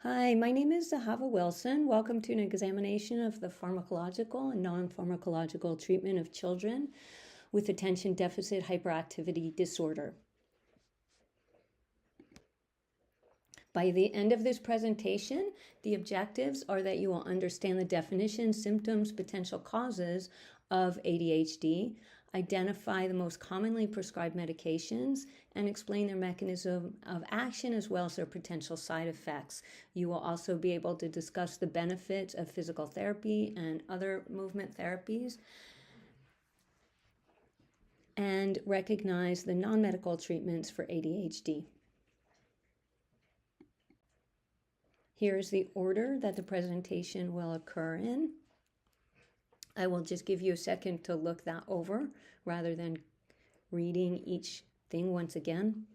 Hi, my name is Zahava Wilson. Welcome to an examination of the pharmacological and non-pharmacological treatment of children with attention deficit hyperactivity disorder. By the end of this presentation, the objectives are that you will understand the definition, symptoms, potential causes of ADHD, identify the most commonly prescribed medications, and explain their mechanism of action as well as their potential side effects. You will also be able to discuss the benefits of physical therapy and other movement therapies and recognize the non-medical treatments for ADHD. Here's the order that the presentation will occur in. I will just give you a second to look that over rather than reading each thing once again.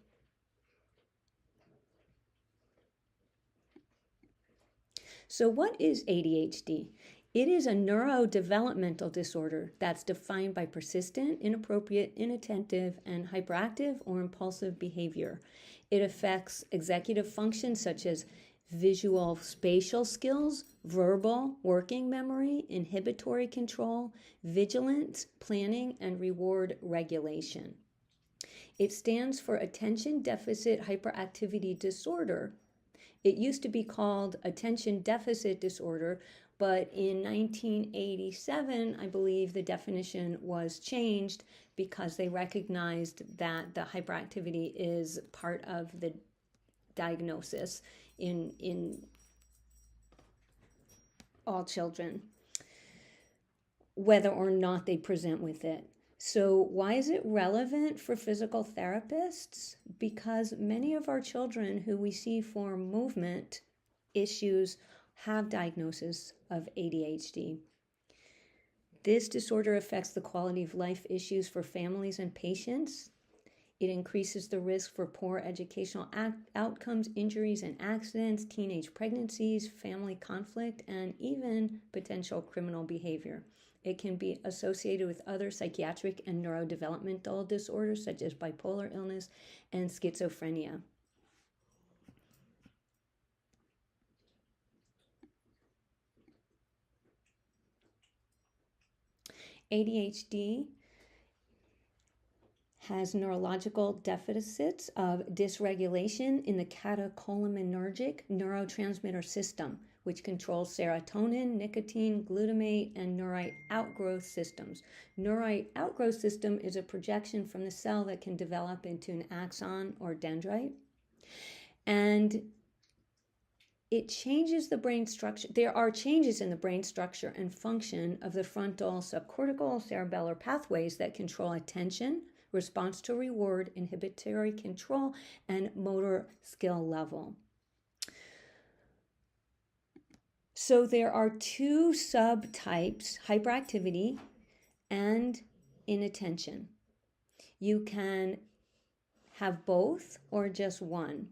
So what is ADHD? It is a neurodevelopmental disorder that's defined by persistent, inappropriate, inattentive, and hyperactive or impulsive behavior. It affects executive functions such as visual spatial skills, verbal, working memory, inhibitory control, vigilance, planning, and reward regulation. It stands for Attention Deficit Hyperactivity Disorder. It used to be called Attention Deficit Disorder, but in 1987, I believe the definition was changed because they recognized that the hyperactivity is part of the diagnosis in all children, whether or not they present with it. So why is it relevant for physical therapists? Because many of our children who we see for movement issues have diagnosis of ADHD. This disorder affects the quality of life issues for families and patients. It increases the risk for poor educational outcomes, injuries and accidents, teenage pregnancies, family conflict, and even potential criminal behavior. It can be associated with other psychiatric and neurodevelopmental disorders such as bipolar illness and schizophrenia. ADHD has neurological deficits of dysregulation in the catecholaminergic neurotransmitter system, which controls serotonin, nicotine, glutamate, and neurite outgrowth systems. Neurite outgrowth system is a projection from the cell that can develop into an axon or dendrite. And it changes the brain structure. There are changes in the brain structure and function of the frontal subcortical cerebellar pathways that control attention, response to reward, inhibitory control, and motor skill level. So there are two subtypes, hyperactivity and inattention. You can have both or just one.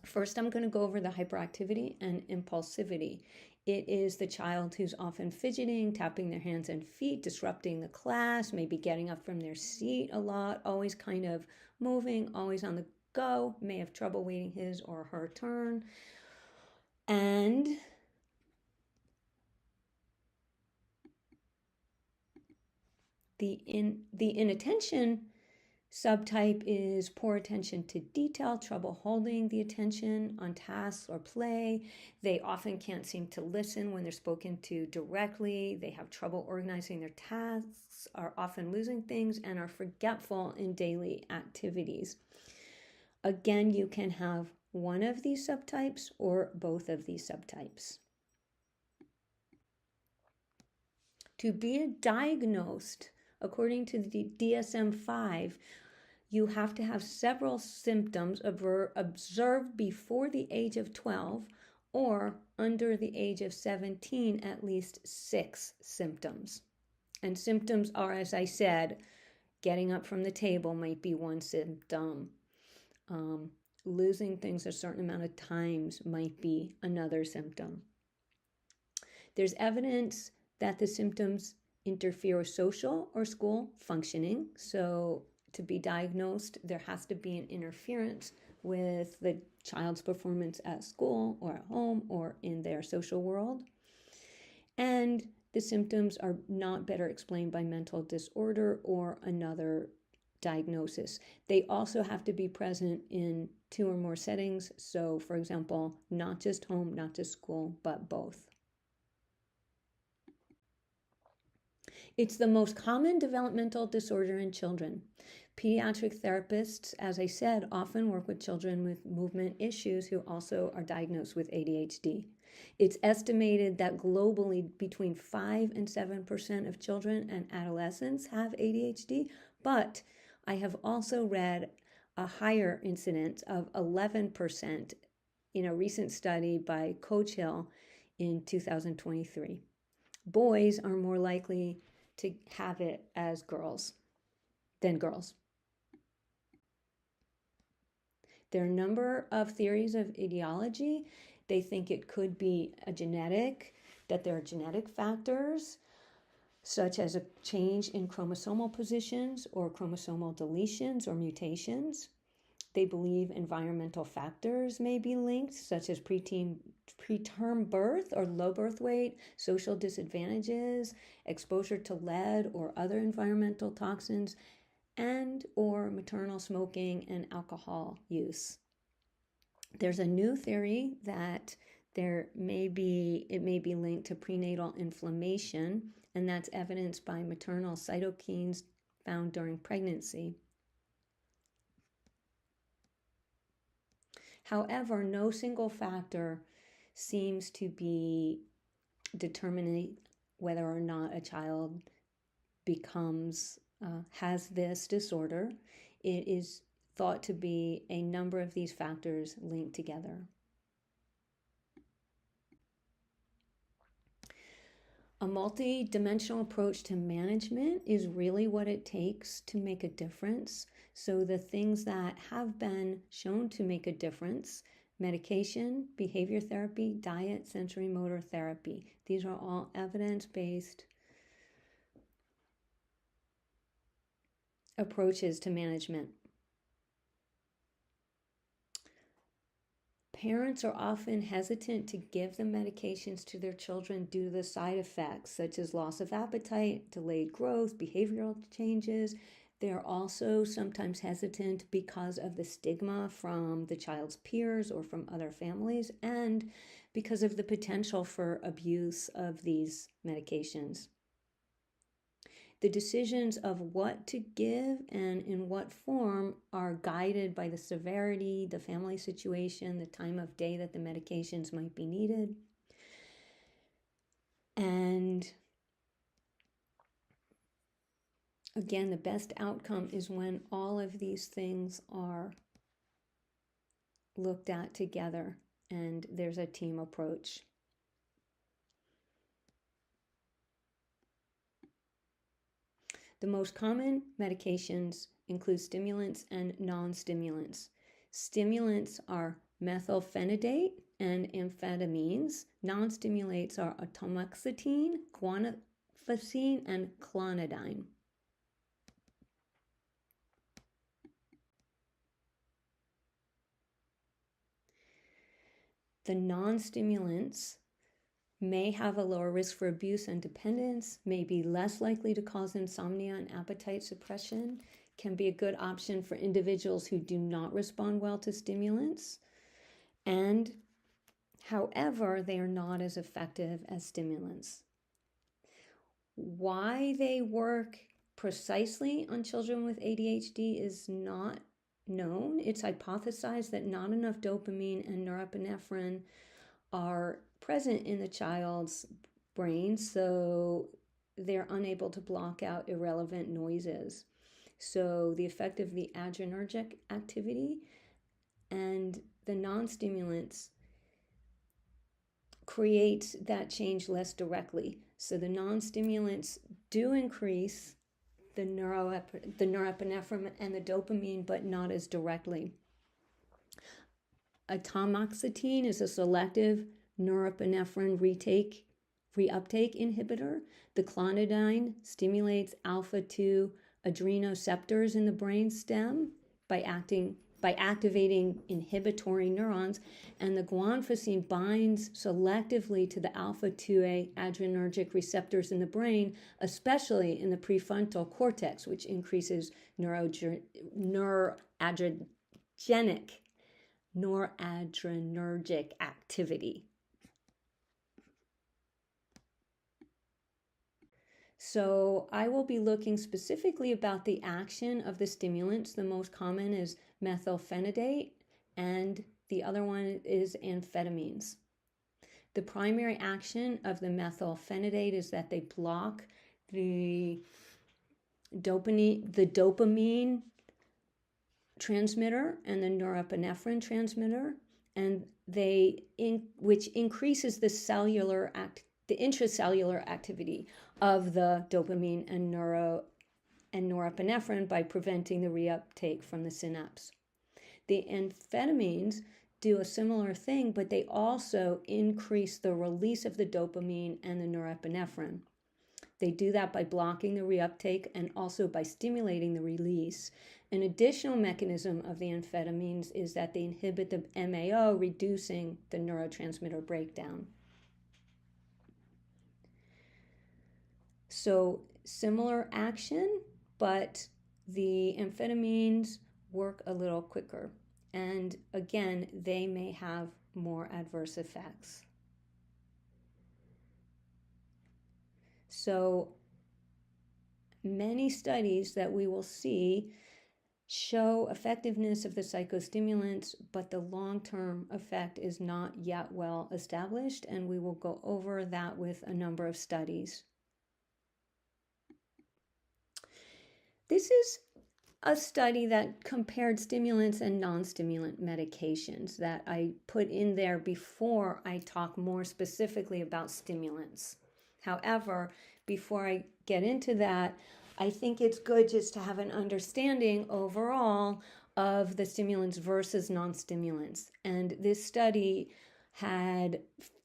First, I'm going to go over the hyperactivity and impulsivity. It is the child who's often fidgeting, tapping their hands and feet, disrupting the class, maybe getting up from their seat a lot, always kind of moving, always on the go, may have trouble waiting his or her turn. And the inattention subtype is poor attention to detail, trouble holding the attention on tasks or play. They often can't seem to listen when they're spoken to directly. They have trouble organizing their tasks, are often losing things, and are forgetful in daily activities. Again, you can have one of these subtypes or both of these subtypes. To be diagnosed, according to the DSM-5, you have to have several symptoms observed before the age of 12 or under the age of 17, at least 6 symptoms. And symptoms are, as I said, getting up from the table might be one symptom. Losing things a certain amount of times might be another symptom. There's evidence that the symptoms interfere with social or school functioning. So to be diagnosed, there has to be an interference with the child's performance at school or at home or in their social world. And the symptoms are not better explained by mental disorder or another diagnosis. They also have to be present in 2 or more settings. So, for example, not just home, not just school, but both. It's the most common developmental disorder in children. Pediatric therapists, as I said, often work with children with movement issues who also are diagnosed with ADHD. It's estimated that globally between 5 and 7% of children and adolescents have ADHD, but I have also read a higher incidence of 11% in a recent study by Coach Hill in 2023. Boys are more likely to have it as girls than girls. There are a number of theories of etiology. They think it could be that there are genetic factors, such as a change in chromosomal positions or chromosomal deletions or mutations. They believe environmental factors may be linked, such as preterm birth or low birth weight, social disadvantages, exposure to lead or other environmental toxins, and or maternal smoking and alcohol use. There's a new theory that it may be linked to prenatal inflammation, and that's evidenced by maternal cytokines found during pregnancy. However, no single factor seems to be determining whether or not a child has this disorder. It is thought to be a number of these factors linked together. A multi-dimensional approach to management is really what it takes to make a difference. So the things that have been shown to make a difference: medication, behavior therapy, diet, sensory motor therapy. These are all evidence-based approaches to management. Parents are often hesitant to give the medications to their children due to the side effects, such as loss of appetite, delayed growth, behavioral changes. They're also sometimes hesitant because of the stigma from the child's peers or from other families, and because of the potential for abuse of these medications. The decisions of what to give and in what form are guided by the severity, the family situation, the time of day that the medications might be needed. And again, the best outcome is when all of these things are looked at together and there's a team approach. The most common medications include stimulants and non-stimulants. Stimulants are methylphenidate and amphetamines. Non-stimulates are atomoxetine, guanfacine, and clonidine. The non-stimulants may have a lower risk for abuse and dependence, may be less likely to cause insomnia and appetite suppression, can be a good option for individuals who do not respond well to stimulants, and however, they are not as effective as stimulants. Why they work precisely on children with ADHD is not known. It's hypothesized that not enough dopamine and norepinephrine are present in the child's brain, so they're unable to block out irrelevant noises. So the effect of the adrenergic activity and the non-stimulants create that change less directly. So the non-stimulants do increase the norepinephrine and the dopamine, but not as directly. Atomoxetine is a selective norepinephrine reuptake inhibitor. The clonidine stimulates alpha-2 adrenoceptors in the brain stem by activating inhibitory neurons, and the guanfacine binds selectively to the alpha-2A adrenergic receptors in the brain, especially in the prefrontal cortex, which increases noradrenergic activity. So I will be looking specifically about the action of the stimulants. The most common is methylphenidate, and the other one is amphetamines. The primary action of the methylphenidate is that they block the dopamine transmitter and the norepinephrine transmitter, and which increases the intracellular activity of the dopamine and norepinephrine by preventing the reuptake from the synapse. The amphetamines do a similar thing, but they also increase the release of the dopamine and the norepinephrine. They do that by blocking the reuptake and also by stimulating the release. An additional mechanism of the amphetamines is that they inhibit the MAO, reducing the neurotransmitter breakdown. So similar action, but the amphetamines work a little quicker. And again, they may have more adverse effects. So many studies that we will see show effectiveness of the psychostimulants, but the long-term effect is not yet well established, and we will go over that with a number of studies. This is a study that compared stimulants and non-stimulant medications that I put in there before I talk more specifically about stimulants. However, before I get into that, I think it's good just to have an understanding overall of the stimulants versus non-stimulants. And this study had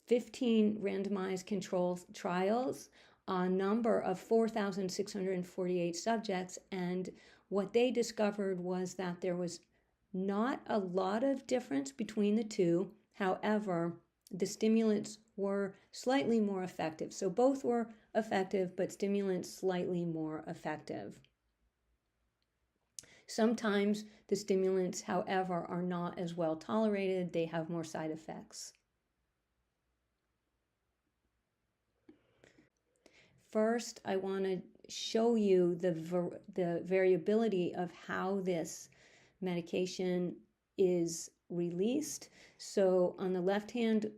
15 randomized control trials, a number of 4,648 subjects, and what they discovered was that there was not a lot of difference between the two. However, the stimulants were slightly more effective. So both were effective, but stimulants slightly more effective. Sometimes the stimulants, however, are not as well tolerated. They have more side effects. First, I want to show you the variability of how this medication is released. So on the left-hand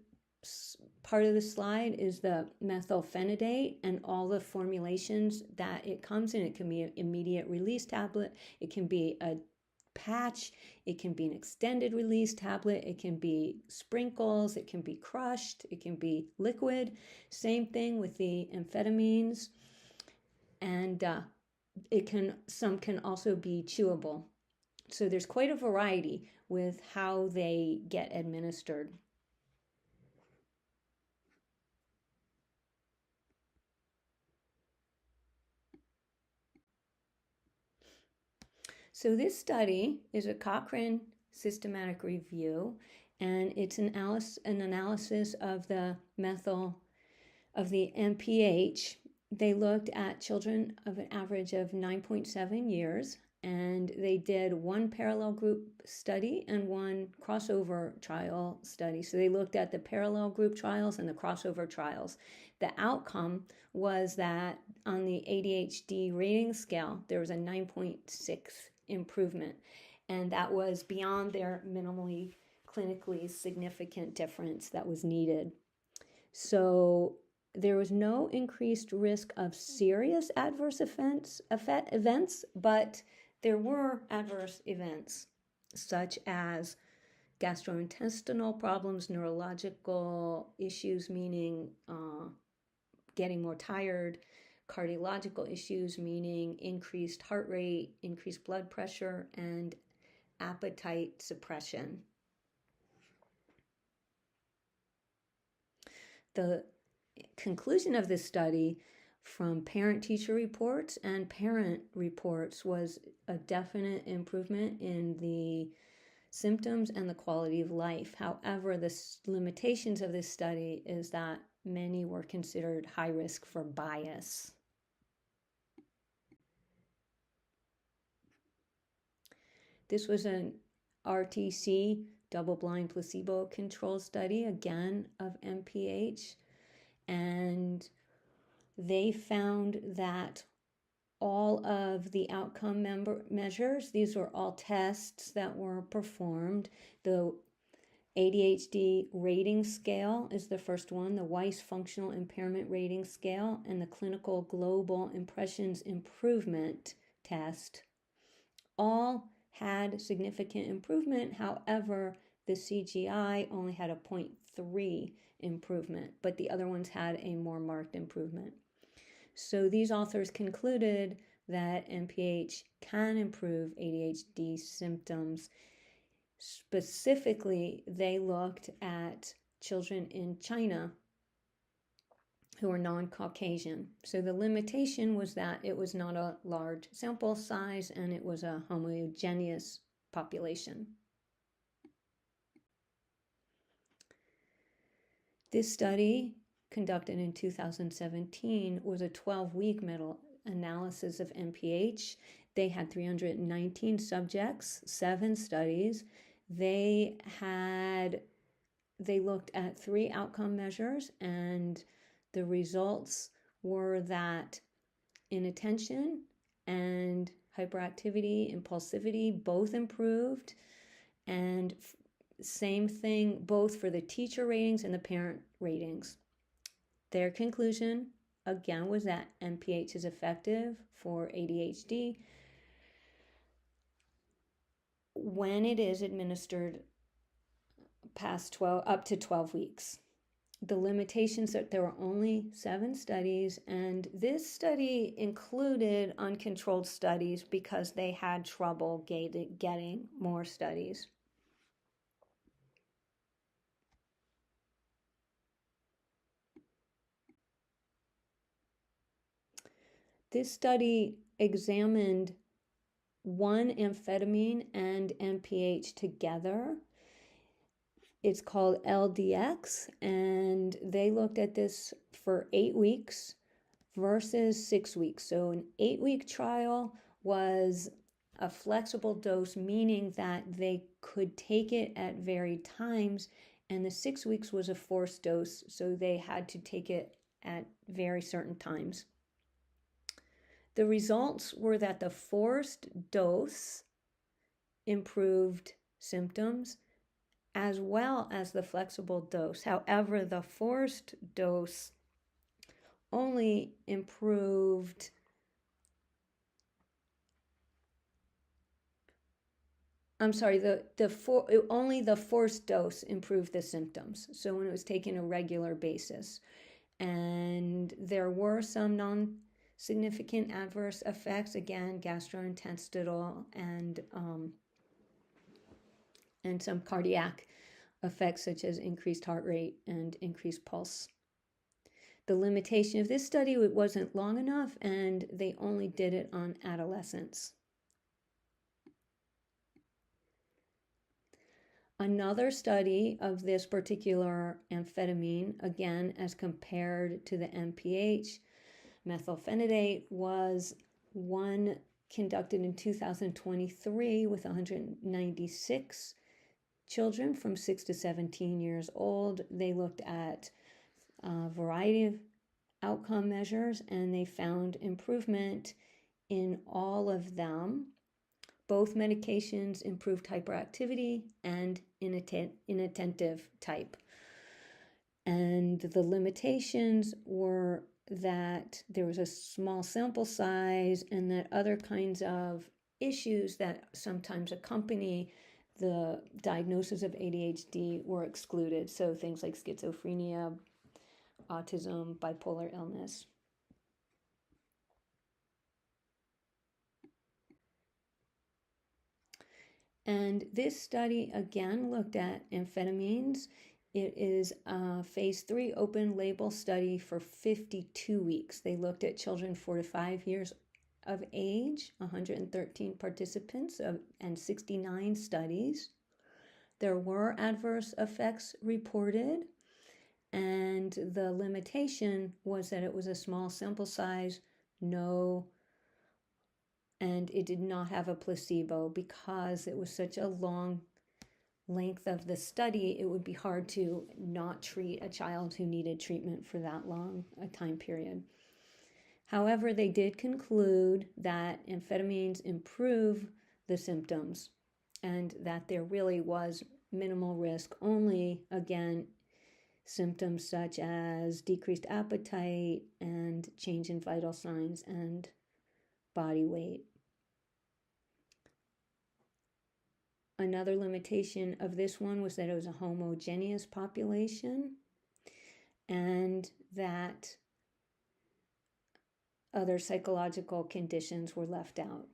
part of the slide is the methylphenidate and all the formulations that it comes in. It can be an immediate release tablet. It can be a patch. It can be an extended release tablet. It can be sprinkles. It can be crushed. It can be liquid. Same thing with the amphetamines. And some can also be chewable. So there's quite a variety with how they get administered. So this study is a Cochrane systematic review, and it's an analysis of the MPH. They looked at children of an average of 9.7 years, and they did one parallel group study and one crossover trial study. So they looked at the parallel group trials and the crossover trials. The outcome was that on the ADHD rating scale, there was a 9.6 improvement, and that was beyond their minimally clinically significant difference that was needed. So there was no increased risk of serious adverse events, but there were adverse events such as gastrointestinal problems, neurological issues, meaning getting more tired, cardiological issues, meaning increased heart rate, increased blood pressure, and appetite suppression. The conclusion of this study from parent-teacher reports and parent reports was a definite improvement in the symptoms and the quality of life. However, the limitations of this study is that many were considered high risk for bias. This was an RTC, double-blind placebo-controlled study, again, of MPH, and they found that all of the outcome measures, these were all tests that were performed. The ADHD rating scale is the first one, the Weiss Functional Impairment Rating Scale, and the Clinical Global Impressions Improvement Test, all had significant improvement. However, the CGI only had a 0.3 improvement, but the other ones had a more marked improvement. So these authors concluded that MPH can improve ADHD symptoms. Specifically, they looked at children in China who are non-Caucasian. So the limitation was that it was not a large sample size and it was a homogeneous population. This study, conducted in 2017, was a 12-week meta-analysis of MPH. They had 319 subjects, 7 studies. They looked at 3 outcome measures, and the results were that inattention and hyperactivity, impulsivity both improved, and same thing both for the teacher ratings and the parent ratings. Their conclusion, again, was that MPH is effective for ADHD when it is administered up to 12 weeks. The limitations that there were only 7 studies, and this study included uncontrolled studies because they had trouble getting more studies. This study examined 1-amphetamine and MPH together. It's called LDX, and they looked at this for 8 weeks versus 6 weeks. So an 8-week trial was a flexible dose, meaning that they could take it at varied times, and the 6 weeks was a forced dose, so they had to take it at very certain times. The results were that the forced dose improved symptoms as well as the flexible dose. However, the forced dose only improved only the forced dose improved the symptoms. So when it was taken a regular basis. And there were some non-significant adverse effects, again, gastrointestinal and some cardiac effects such as increased heart rate and increased pulse. The limitation of this study, it wasn't long enough, and they only did it on adolescents. Another study of this particular amphetamine, again, as compared to the MPH, methylphenidate, was one conducted in 2023 with 196 children from 6 to 17 years old. They looked at a variety of outcome measures, and they found improvement in all of them. Both medications improved hyperactivity and inattentive type. And the limitations were that there was a small sample size and that other kinds of issues that sometimes accompany the diagnosis of ADHD were excluded. So things like schizophrenia, autism, bipolar illness. And this study again looked at amphetamines It is a phase 3 open label study for 52 weeks. They looked at children 4 to 5 years of age, 113 participants and 69 studies. There were adverse effects reported, and the limitation was that it was a small sample size, and it did not have a placebo. Because it was such a long length of the study, it would be hard to not treat a child who needed treatment for that long a time period. However, they did conclude that amphetamines improve the symptoms and that there really was minimal risk, only, again, symptoms such as decreased appetite and change in vital signs and body weight. Another limitation of this one was that it was a homogeneous population and that other psychological conditions were left out.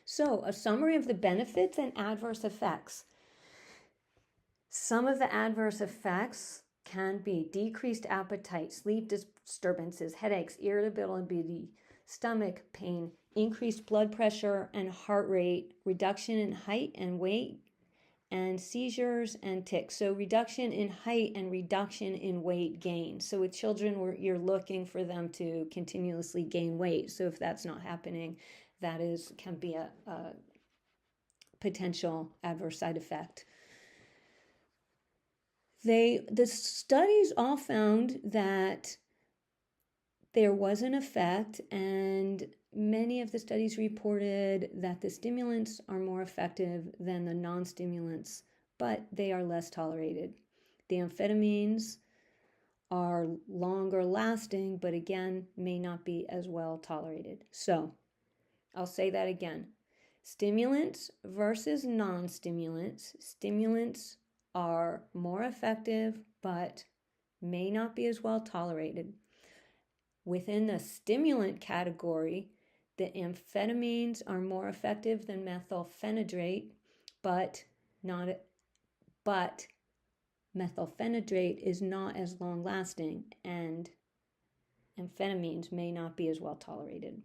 So, a summary of the benefits and adverse effects. Some of the adverse effects can be decreased appetite, sleep disturbances, headaches, irritability, stomach pain, increased blood pressure and heart rate, reduction in height and weight, and seizures and tics. So reduction in height and reduction in weight gain. So with children, you're looking for them to continuously gain weight. So if that's not happening, that can be a potential adverse side effect. The studies all found that there was an effect, and many of the studies reported that the stimulants are more effective than the non-stimulants, but they are less tolerated. The amphetamines are longer lasting, but again, may not be as well tolerated. So, I'll say that again. Stimulants versus non-stimulants. Stimulants are more effective, but may not be as well tolerated. Within the stimulant category, the amphetamines are more effective than methylphenidate, but methylphenidate is not as long lasting, and amphetamines may not be as well tolerated.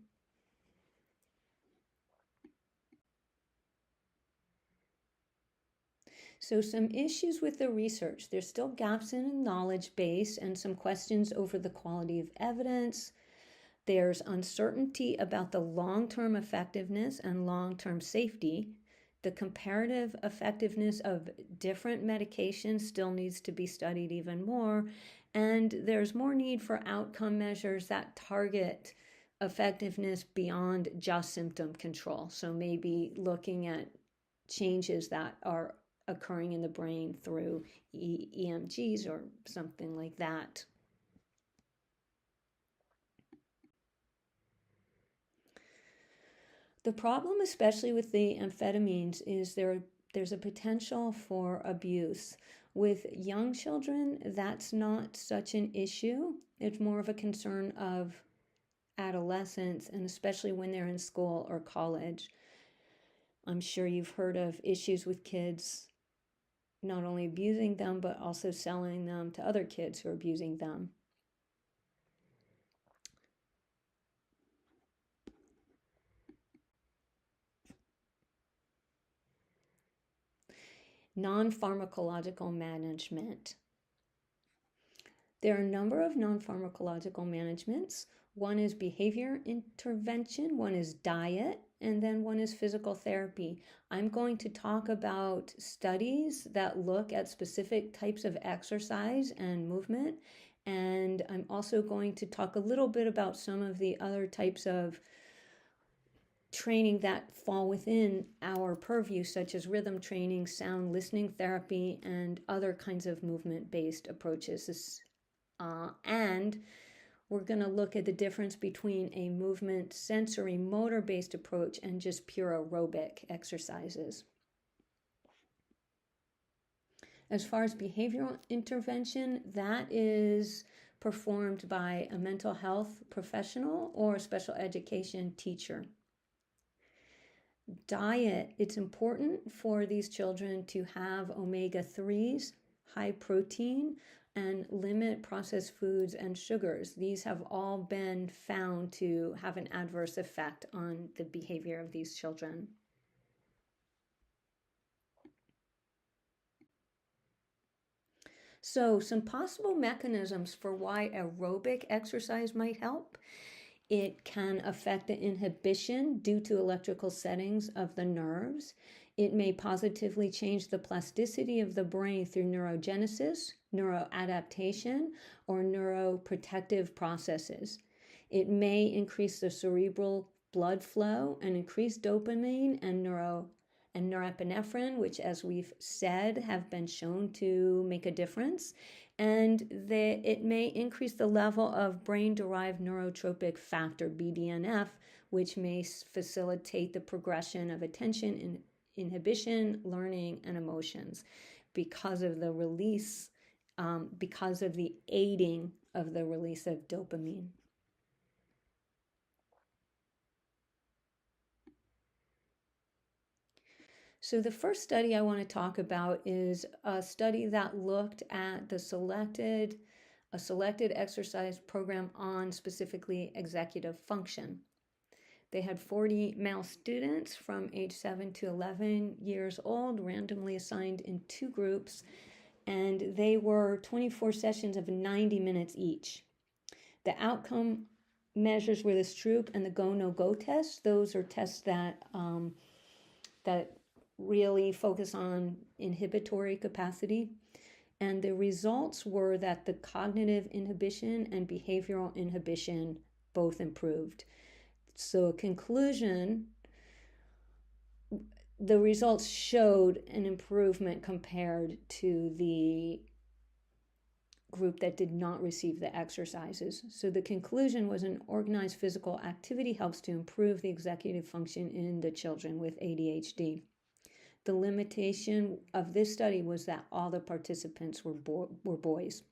So some issues with the research. There's still gaps in the knowledge base and some questions over the quality of evidence. There's uncertainty about the long-term effectiveness and long-term safety. The comparative effectiveness of different medications still needs to be studied even more. And there's more need for outcome measures that target effectiveness beyond just symptom control. So maybe looking at changes that are occurring in the brain through EMGs or something like that. The problem, especially with the amphetamines, is there's a potential for abuse. With young children, that's not such an issue. It's more of a concern of adolescents, and especially when they're in school or college. I'm sure you've heard of issues with kids not only abusing them, but also selling them to other kids who are abusing them. Non-pharmacological management. There are a number of non-pharmacological managements. One is behavior intervention, one is diet, and then one is physical therapy. I'm going to talk about studies that look at specific types of exercise and movement, and I'm also going to talk a little bit about some of the other types of training that fall within our purview, such as rhythm training, sound listening therapy, and other kinds of movement-based approaches. And we're going to look at the difference between a movement sensory motor-based approach and just pure aerobic exercises. As far as behavioral intervention, that is performed by a mental health professional or a special education teacher. Diet, it's important for these children to have omega-3s, high protein, and limit processed foods and sugars. These have all been found to have an adverse effect on the behavior of these children. So, some possible mechanisms for why aerobic exercise might help. It can affect the inhibition due to electrical settings of the nerves. It may positively change the plasticity of the brain through neurogenesis, neuroadaptation, or neuroprotective processes. It may increase the cerebral blood flow and increase dopamine and norepinephrine, which, as we've said, have been shown to make a difference. And it may increase the level of brain-derived neurotrophic factor, BDNF, which may facilitate the progression of attention, inhibition, learning, and emotions because of the release, because of the aiding of the release of dopamine. So the first study I want to talk about is a study that looked at a selected exercise program on specifically executive function. They had 40 male students from age 7 to 11 years old, randomly assigned in 2 groups, and they were 24 sessions of 90 minutes each. The outcome measures were the Stroop and the Go No Go tests. Those are tests that really focus on inhibitory capacity. And the results were that the cognitive inhibition and behavioral inhibition both improved. So, a conclusion, the results showed an improvement compared to the group that did not receive the exercises. So the conclusion was an organized physical activity helps to improve the executive function in the children with ADHD. The limitation of this study was that all the participants were boys.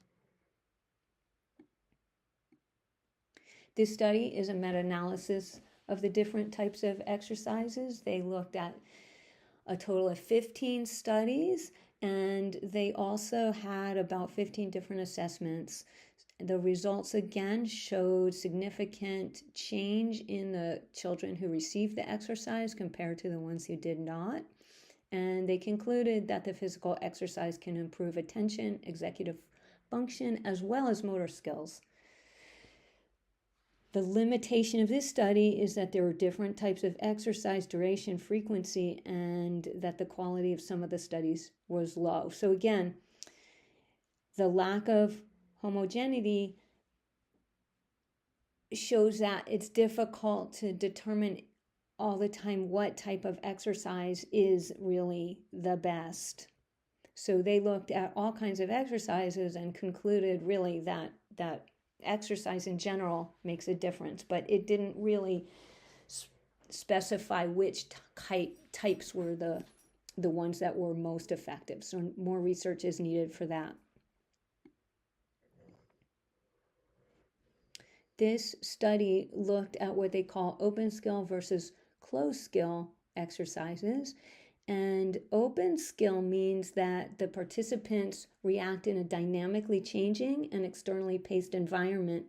This study is a meta-analysis of the different types of exercises. They looked at a total of 15 studies, and they also had about 15 different assessments. The results again showed significant change in the children who received the exercise compared to the ones who did not. And they concluded that the physical exercise can improve attention, executive function, as well as motor skills. The limitation of this study is that there were different types of exercise, duration, frequency, and that the quality of some of the studies was low. So again, the lack of homogeneity shows that it's difficult to determine all the time what type of exercise is really the best. So they looked at all kinds of exercises and concluded really that exercise in general makes a difference, but it didn't really specify which types were the ones that were most effective. So more research is needed for that. This study looked at what they call open skill versus closed skill exercises. And open skill means that the participants react in a dynamically changing and externally paced environment.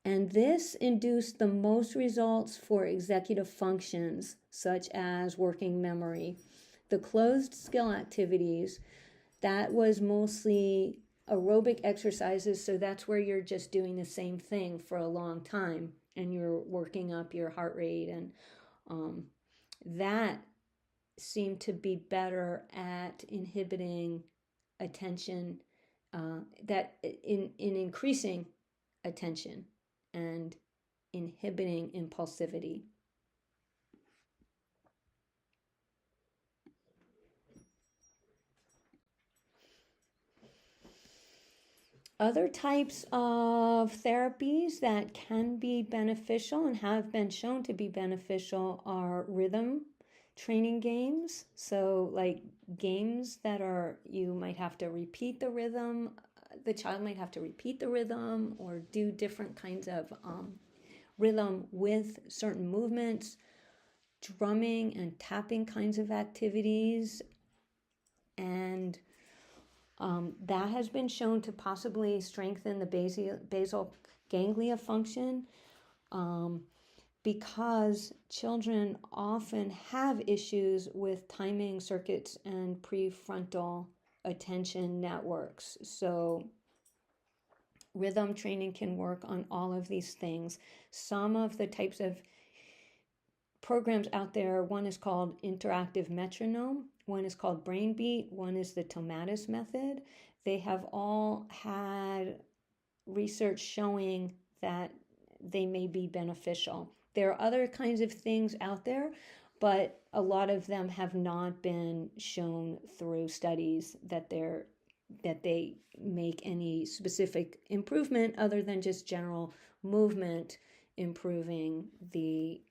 And this induced the most results for executive functions, such as working memory. The closed skill activities, that was mostly aerobic exercises, so that's where you're just doing the same thing for a long time and you're working up your heart rate, and that seemed to be better at inhibiting attention, that in increasing attention and inhibiting impulsivity. Other types of therapies that can be beneficial and have been shown to be beneficial are rhythm training games. So like games that you might have to repeat the rhythm, the child might have to repeat the rhythm or do different kinds of rhythm with certain movements. drumming and tapping kinds of activities. And that has been shown to possibly strengthen the basal ganglia function, because children often have issues with timing circuits and prefrontal attention networks. So rhythm training can work on all of these things. Some of the types of programs out there, one is called interactive metronome, one is called brain beat, one is the tomatis method. They have all had research showing that they may be beneficial. There are other kinds of things out there, but a lot of them have not been shown through studies that they make any specific improvement other than just general movement, improving the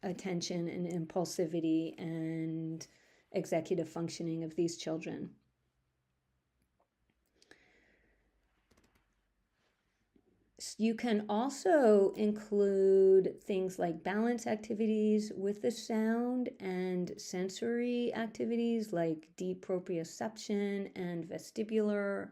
attention and impulsivity and executive functioning of these children. You can also include things like balance activities with the sound and sensory activities like deep proprioception and vestibular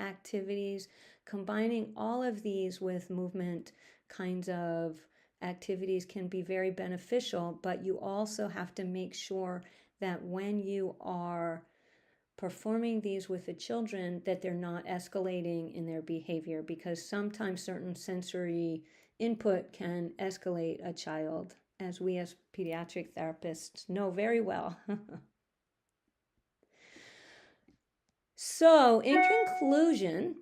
activities. Combining all of these with movement kinds of activities can be very beneficial, but you also have to make sure that when you are performing these with the children that they're not escalating in their behavior, because sometimes certain sensory input can escalate a child, as we as pediatric therapists know very well. So in conclusion,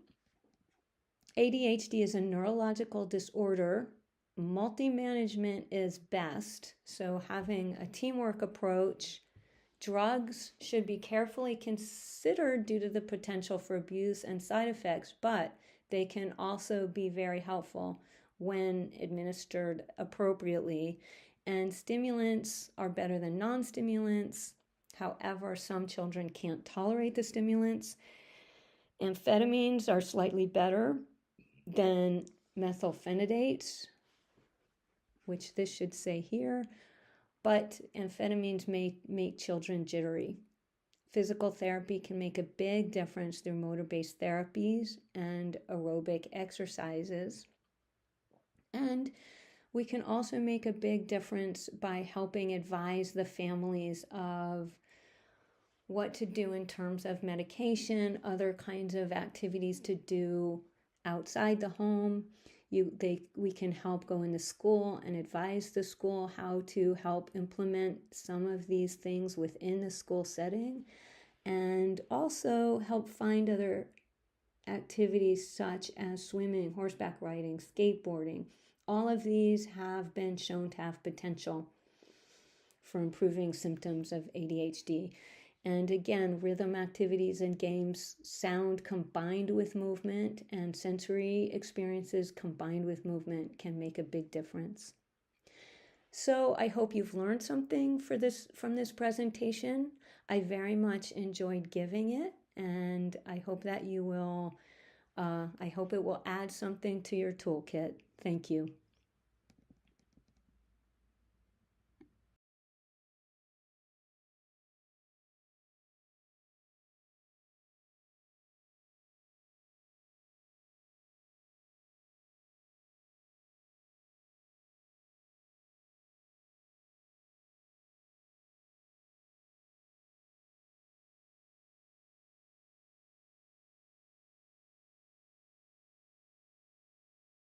ADHD is a neurological disorder. Multi-management is best. So having a teamwork approach. Drugs should be carefully considered due to the potential for abuse and side effects, but they can also be very helpful when administered appropriately. And stimulants are better than non-stimulants. However, some children can't tolerate the stimulants. Amphetamines are slightly better than methylphenidates, which this should say here. But amphetamines may make children jittery. Physical therapy can make a big difference through motor-based therapies and aerobic exercises. And we can also make a big difference by helping advise the families of what to do in terms of medication, other kinds of activities to do outside the home. We can help go into school and advise the school how to help implement some of these things within the school setting, and also help find other activities such as swimming, horseback riding, skateboarding. All of these have been shown to have potential for improving symptoms of ADHD. And again, rhythm activities and games, sound combined with movement, and sensory experiences combined with movement can make a big difference. So I hope you've learned something from this presentation. I very much enjoyed giving it, and I hope that you will, I hope it will add something to your toolkit. Thank you.